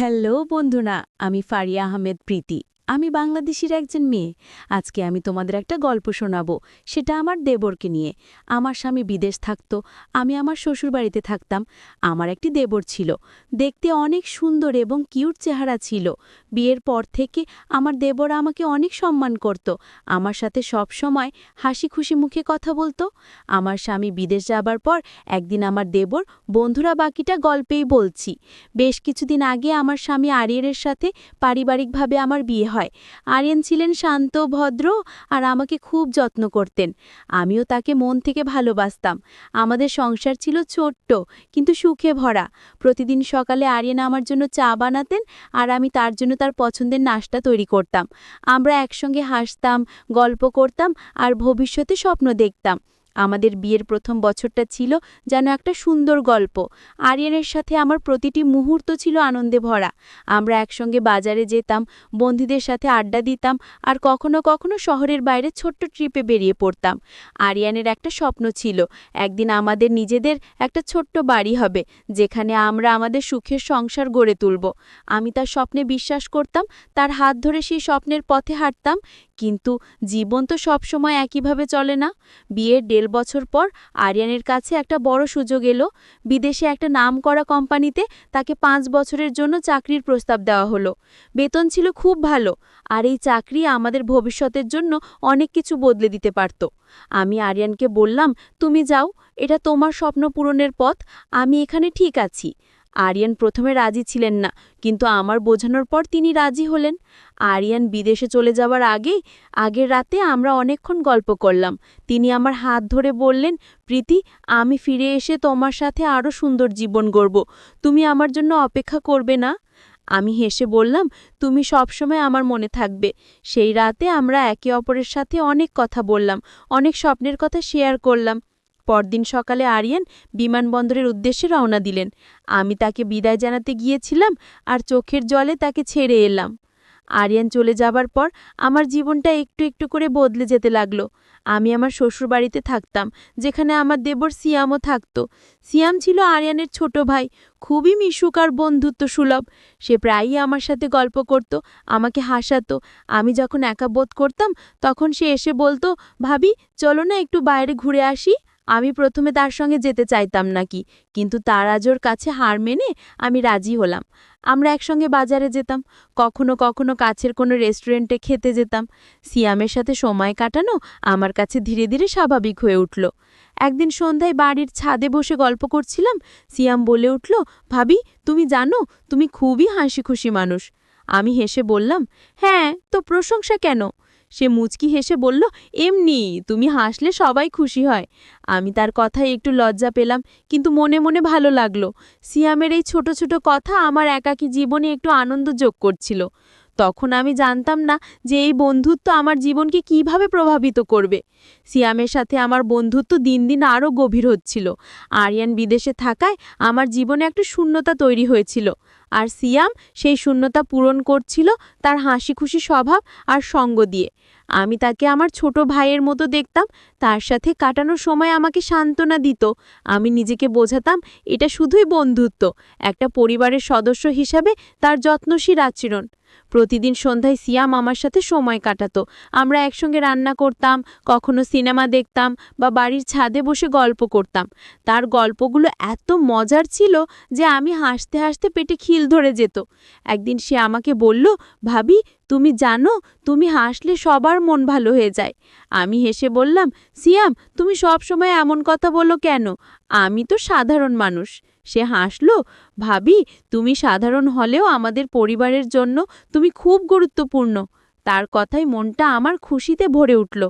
Hello বন্ধুরা, আমি ফারিয়া আহমেদ প্রীতি। আমি বাংলাদেশের একজন মেয়ে। আজকে আমি তোমাদের একটা গল্প শোনাবো। সেটা আমার দেবরকে নিয়ে। আমার স্বামী বিদেশ থাকতো, আমি আমার শ্বশুরবাড়িতে থাকতাম। আমার একটি দেবর ছিল। দেখতে অনেক সুন্দর এবং কিউট চেহারা ছিল। বিয়ের পর থেকে আমার দেবর আমাকে অনেক সম্মান করত। আমার সাথে সব সময় হাসি খুশি মুখে কথা বলতো। আমার স্বামী বিদেশ যাবার পর একদিন আমার দেবর বন্ধুরা বাকিটা গল্পেই বলছি। বেশ কিছুদিন আগে আমার স্বামী আরিয়ানের সাথে পারিবারিকভাবে আমার বিয়ে হয়। আরিয়ান ছিলেন শান্ত, ভদ্র আর আমাকে খুব যত্ন করতেন। আমিও তাকে মন থেকে ভালোবাসতাম। আমাদের সংসার ছিল ছোট্ট কিন্তু সুখে ভরা। প্রতিদিন সকালে আরিয়ান আমার জন্য চা বানাতেন আর আমি তার জন্য তার পছন্দের নাস্তা তৈরি করতাম। আমরা একসঙ্গে হাসতাম, গল্প করতাম আর ভবিষ্যতে স্বপ্ন দেখতাম। আমাদের বিয়ের প্রথম বছরটা ছিল যেন একটা সুন্দর গল্প। আরিয়ানের সাথে আমার প্রতিটি মুহূর্ত ছিল আনন্দে ভরা। আমরা একসঙ্গে বাজারে যেতাম, বন্ধুদের সাথে আড্ডা দিতাম আর কখনো কখনো শহরের বাইরে ছোট্ট ট্রিপে বেরিয়ে পড়তাম। আরিয়ানের একটা স্বপ্ন ছিল, একদিন আমাদের নিজেদের একটা ছোট্ট বাড়ি হবে, যেখানে আমরা আমাদের সুখের সংসার গড়ে তুলব। আমি তার স্বপ্নে বিশ্বাস করতাম, তার হাত ধরে সেই স্বপ্নের পথে হাঁটতাম। কিন্তু জীবন তো সবসময় একইভাবে চলে না। বিয়ের ১.৫ বছর পর আরিয়ানের কাছে একটা বড় সুযোগ এলো। বিদেশে একটা নামকরা কোম্পানিতে তাকে ৫ বছরের জন্য চাকরির প্রস্তাব দেওয়া হলো। বেতন ছিল খুব ভালো, আর এই চাকরি আমাদের ভবিষ্যতের জন্য অনেক কিছু বদলে দিতে পারত। আমি আরিয়ানকে বললাম, তুমি যাও, এটা তোমার স্বপ্ন পূরণের পথ, আমি এখানে ঠিক আছি। আরিয়ান প্রথমে রাজি ছিলেন না, কিন্তু আমার বোঝানোর পর তিনি রাজি হলেন। আরিয়ান বিদেশে চলে যাওয়ার আগের রাতে আমরা অনেকক্ষণ গল্প করলাম। তিনি আমার হাত ধরে বললেন, প্রীতি, আমি ফিরে এসে তোমার সাথে আরও সুন্দর জীবন গড়ব। তুমি আমার জন্য অপেক্ষা করবে না? আমি হেসে বললাম, তুমি সবসময় আমার মনে থাকবে। সেই রাতে আমরা একে অপরের সাথে অনেক কথা বললাম, অনেক স্বপ্নের কথা শেয়ার করলাম। পরদিন সকালে আরিয়ান বিমানবন্দরের উদ্দেশ্যে রওনা দিলেন। আমি তাকে বিদায় জানাতে গিয়েছিলাম আর চোখের জলে তাকে ছেড়ে এলাম। আরিয়ান চলে যাবার পর আমার জীবনটা একটু একটু করে বদলে যেতে লাগলো। আমি আমার শ্বশুরবাড়িতে থাকতাম, যেখানে আমার দেবর সিয়ামও থাকত। সিয়াম ছিল আরিয়ানের ছোট ভাই, খুবই মিশুক আর বন্ধুত্ব সুলভ। সে প্রায়ই আমার সাথে গল্প করত, আমাকে হাসাতো। আমি যখন একা বোধ করতাম তখন সে এসে বলতো, ভাবি, চলো না একটু বাইরে ঘুরে আসি। আমি প্রথমে তার সঙ্গে যেতে চাইতাম নাকি, কিন্তু তার আজর কাছে হার মেনে আমি রাজি হলাম। আমরা একসঙ্গে বাজারে যেতাম, কখনো কখনো কাছের কোনো রেস্টুরেন্টে খেতে যেতাম। সিয়ামের সাথে সময় কাটানো আমার কাছে ধীরে ধীরে স্বাভাবিক হয়ে উঠল। একদিন সন্ধ্যায় বাড়ির ছাদে বসে গল্প করছিলাম। সিয়াম বলে উঠল, ভাবি, তুমি জানো, তুমি খুবই হাসি খুশি মানুষ। আমি হেসে বললাম, হ্যাঁ, তো প্রশংসা কেন? সে মুচকি হেসে বলল, এমনি, তুমি হাসলে সবাই খুশি হয়। আমি তার কথায় একটু লজ্জা পেলাম, কিন্তু মনে মনে ভালো লাগলো। সিয়ামের এই ছোট ছোট কথা আমার একাকী জীবনে একটু আনন্দ যোগ করছিল। তখন আমি জানতাম না যে এই বন্ধুত্ব আমার জীবনকে কিভাবে প্রভাবিত করবে। সিয়ামের সাথে আমার বন্ধুত্ব দিন দিন আরও গভীর হচ্ছিল। আরিয়ান বিদেশে থাকায় আমার জীবনে একটা শূন্যতা তৈরি হয়েছিল, আর সিয়াম সেই শূন্যতা পূরণ করছিল তার হাসি খুশি স্বভাব আর সঙ্গ দিয়ে। আমি তাকে আমার ছোট ভাইয়ের মতো দেখতাম, তার সাথে কাটানোর সময় আমাকে সান্ত্বনা দিত। আমি নিজেকে বোঝাতাম, এটা শুধুই বন্ধুত্ব, একটা পরিবারের সদস্য হিসাবে তার যত্নশীল আচরণ। প্রতিদিন সন্ধ্যায় সিয়াম আমার সাথে সময় কাটাতো। আমরা একসঙ্গে রান্না করতাম, কখনো সিনেমা দেখতাম বা বাড়ির ছাদে বসে গল্প করতাম। তার গল্পগুলো এত মজার ছিল যে আমি হাসতে হাসতে পেটে খিল ধরে যেত। একদিন সে আমাকে বলল, ভাবি, তুমি জানো, তুমি হাসলে সবার মন ভালো হয়ে যায়। আমি হেসে বললাম, সিয়াম, তুমি সব সময় এমন কথা বলো কেন? আমি তো সাধারণ মানুষ। সে হাসলো, ভাবি, তুমি সাধারণ হলেও আমাদের পরিবারের জন্য তুমি খুব গুরুত্বপূর্ণ। তার কথায় মনটা আমার খুশিতে ভরে উঠল।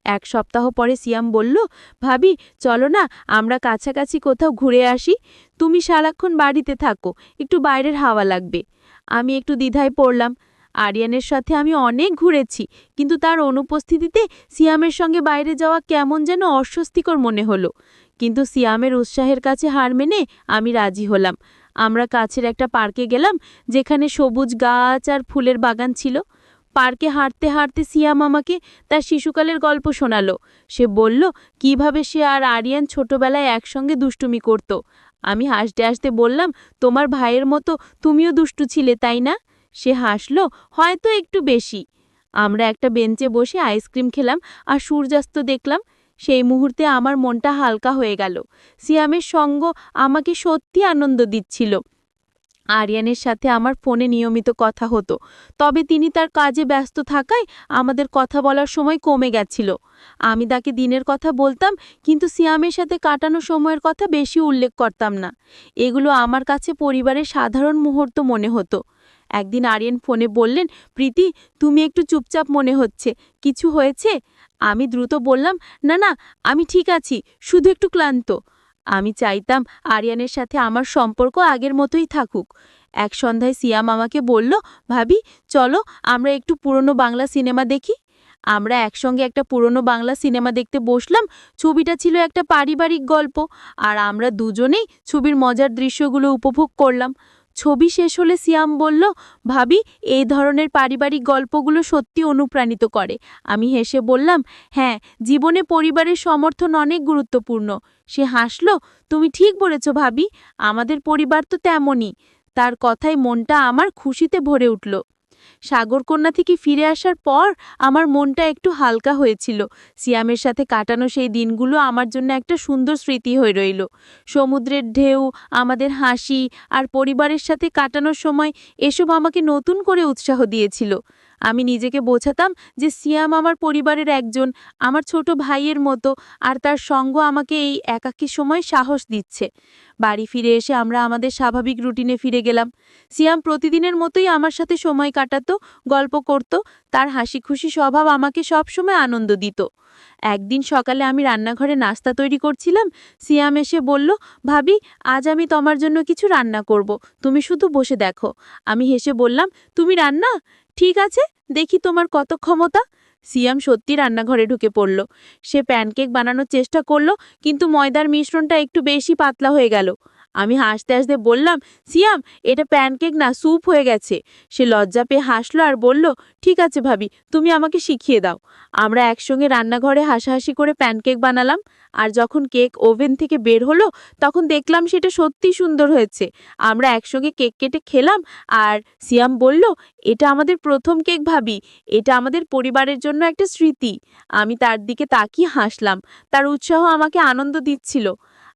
১ সপ্তাহ পরে সিয়াম বলল, ভাবি, চলো না আমরা কাছাকাছি কোথাও ঘুরে আসি। তুমি সারাক্ষণ বাড়িতে থাকো, একটু বাইরের হাওয়া লাগবে। আমি একটু দ্বিধায় পড়লাম। আরিয়ানের সাথে আমি অনেক ঘুরেছি, কিন্তু তার অনুপস্থিতিতে সিয়ামের সঙ্গে বাইরে যাওয়া কেমন যেন অস্বস্তিকর মনে হলো। কিন্তু সিয়ামের উৎসাহের কাছে হার মেনে আমি রাজি হলাম। আমরা কাছের একটা পার্কে গেলাম, যেখানে সবুজ গাছ আর ফুলের বাগান ছিল। পার্কে হাঁটতে হাঁটতে সিয়াম আমাকে তার শিশুকালের গল্প শোনালো। সে বলল কিভাবে সে আর আরিয়ান ছোটবেলায় একসঙ্গে দুষ্টুমি করত। আমি হাসতে হাসতে বললাম, তোমার ভাইয়ের মতো তুমিও দুষ্টু ছিলে, তাই না? সে হাসল, হয়তো একটু বেশি। আমরা একটা বেঞ্চে বসে আইসক্রিম খেলাম আর সূর্যাস্ত দেখলাম। সেই মুহূর্তে আমার মনটা হালকা হয়ে গেল। সিয়ামের সঙ্গ আমাকে সত্যি আনন্দ দিচ্ছিল। আরিয়ানের সাথে আমার ফোনে নিয়মিত কথা হতো, তবে তিনি তার কাজে ব্যস্ত থাকায় আমাদের কথা বলার সময় কমে গেছিল। আমি তাকে দিনের কথা বলতাম, কিন্তু সিয়ামের সাথে কাটানো সময়ের কথা বেশি উল্লেখ করতাম না। এগুলো আমার কাছে পরিবারের সাধারণ মুহূর্ত মনে হতো। একদিন আরিয়ান ফোনে বললেন, প্রীতি, তুমি একটু চুপচাপ মনে হচ্ছে, কিছু হয়েছে? আমি দ্রুত বললাম, না না, আমি ঠিক আছি, শুধু একটু ক্লান্ত। আমি চাইতাম আরিয়ানের সাথে আমার সম্পর্ক আগের মতোই থাকুক। এক সন্ধ্যায় সিয়াম আমাকে বলল, ভাবি, চলো আমরা একটু পুরনো বাংলা সিনেমা দেখি। আমরা একসঙ্গে একটা পুরনো বাংলা সিনেমা দেখতে বসলাম। ছবিটা ছিল একটা পারিবারিক গল্প, আর আমরা দুজনেই ছবির মজার দৃশ্যগুলো উপভোগ করলাম। ছবি শেষ হলে সিয়াম বলল, ভাবি, এই ধরনের পারিবারিক গল্পগুলো সত্যি অনুপ্রাণিত করে। আমি হেসে বললাম, হ্যাঁ, জীবনে পরিবারের সমর্থন অনেক গুরুত্বপূর্ণ। সে হাসল, তুমি ঠিক বলেছ ভাবি, আমাদের পরিবার তো তেমনই। তার কথায় মনটা আমার খুশিতে ভরে উঠল। সাগরকন্যা থেকে ফিরে আসার পর আমার মনটা একটু হালকা হয়েছিল। সিয়ামের সাথে কাটানো সেই দিনগুলো আমার জন্য একটা সুন্দর স্মৃতি হয়ে রইল। সমুদ্রের ঢেউ, আমাদের হাসি আর পরিবারের সাথে কাটানোর সময় এসব আমাকে নতুন করে উৎসাহ দিয়েছিল। আমি নিজেকে বোঝাতাম যে সিয়াম আমার পরিবারের একজন, আমার ছোট ভাইয়ের মতো, আর তার সঙ্গ আমাকে এই একাকী সময় সাহস দিচ্ছে। বাড়ি ফিরে এসে আমরা আমাদের স্বাভাবিক রুটিনে ফিরে গেলাম। সিয়াম প্রতিদিনের মতোই আমার সাথে সময় কাটাতো, গল্প করত। তার হাসি খুশি স্বভাব আমাকে সবসময় আনন্দ দিত। একদিন সকালে আমি রান্নাঘরে নাস্তা তৈরি করছিলাম। সিয়াম এসে বলল, ভাবি, আজ আমি তোমার জন্য কিছু রান্না করব, তুমি শুধু বসে দেখো। আমি হেসে বললাম, তুমি রান্না? ঠিক আছে, দেখি তোমার কত ক্ষমতা। সিয়াম সত্যি রান্নাঘরে ঢুকে পড়ল। সে প্যানকেক বানানোর চেষ্টা করল, কিন্তু ময়দার মিশ্রণটা একটু বেশি পাতলা হয়ে গেল। আমি হাসতে হাসতে বললাম, সিয়াম, এটা প্যানকেক না, স্যুপ হয়ে গেছে। সে লজ্জা পেয়ে হাসল আর বলল, ঠিক আছে ভাবি, তুমি আমাকে শিখিয়ে দাও। আমরা একসঙ্গে রান্নাঘরে হাসাহাসি করে প্যানকেক বানালাম। আর যখন কেক ওভেন থেকে বের হলো, তখন দেখলাম সেটা সত্যি সুন্দর হয়েছে। আমরা একসঙ্গে কেক কেটে খেলাম, আর সিয়াম বলল, এটা আমাদের প্রথম কেক ভাবি, এটা আমাদের পরিবারের জন্য একটা স্মৃতি। আমি তার দিকে তাকিয়ে হাসলাম। তার উৎসাহ আমাকে আনন্দ দিচ্ছিল।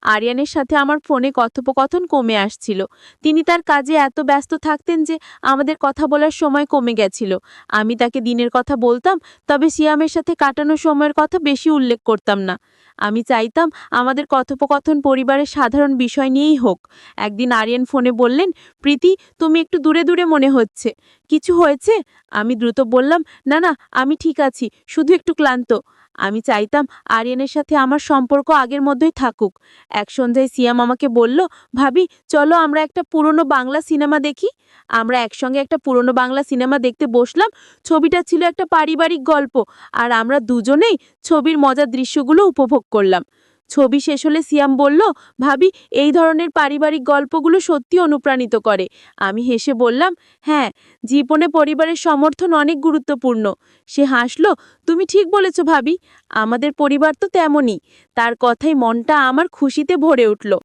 আরিয়ানের সাথে আমার ফোনে কথোপকথন কমে আসছিল। তিনি তার কাজে এত ব্যস্ত থাকতেন যে আমাদের কথা বলার সময় কমে গেছিল। আমি তাকে দিনের কথা বলতাম, তবে সিয়ামের সাথে কাটানো সময়ের কথা বেশি উল্লেখ করতাম না। আমি চাইতাম আমাদের কথোপকথন পরিবারের সাধারণ বিষয় নিয়েই হোক। একদিন আরিয়ান ফোনে বললেন, প্রীতি, তুমি একটু দূরে দূরে মনে হচ্ছে, কিছু হয়েছে? আমি দ্রুত বললাম, না না, আমি ঠিক আছি, শুধু একটু ক্লান্ত। আমি চাইতাম আরিয়ানের সাথে আমার সম্পর্ক আগের মধ্যেই থাকুক। এক সন্ধ্যায় সিয়াম আমাকে বলল, ভাবি, চলো আমরা একটা পুরনো বাংলা সিনেমা দেখি। আমরা একসঙ্গে একটা পুরনো বাংলা সিনেমা দেখতে বসলাম। ছবিটা ছিল একটা পারিবারিক গল্প, আর আমরা দুজনেই ছবির মজার দৃশ্যগুলো উপভোগ করলাম। ছবি শেষ হলে সিয়াম বলল, ভাবি, এই ধরনের পারিবারিক গল্পগুলো সত্যি অনুপ্রাণিত করে। আমি হেসে বললাম, হ্যাঁ, জীবনে পরিবারের সমর্থন অনেক গুরুত্বপূর্ণ। সে হাসল, তুমি ঠিক বলেছ ভাবি, আমাদের পরিবার তো তেমনই। তার কথায় মনটা আমার খুশিতে ভরে উঠল।